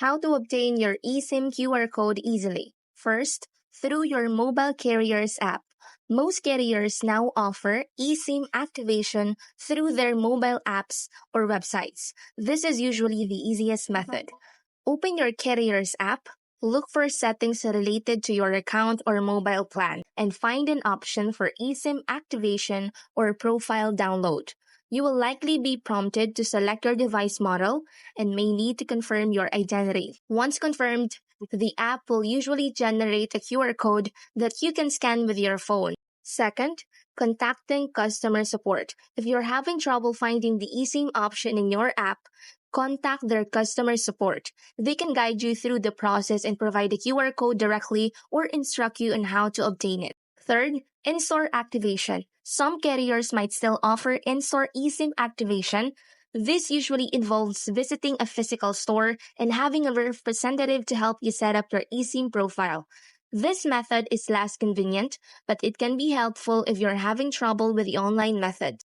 How to obtain your eSIM QR code easily. First, through your mobile carrier's app. Most carriers now offer eSIM activation through their mobile apps or websites. This is usually the easiest method. Open your carrier's app, look for settings related to your account or mobile plan, and find an option for eSIM activation or profile download. You will likely be prompted to select your device model and may need to confirm your identity. Once confirmed, the app will usually generate a QR code that you can scan with your phone. Second, contacting customer support. If you're having trouble finding the eSIM option in your app, contact their customer support. They can guide you through the process and provide a QR code directly or instruct you on how to obtain it. Third, in-store activation. Some carriers might still offer in-store eSIM activation. This usually involves visiting a physical store and having a representative to help you set up your eSIM profile. This method is less convenient, but it can be helpful if you're having trouble with the online method.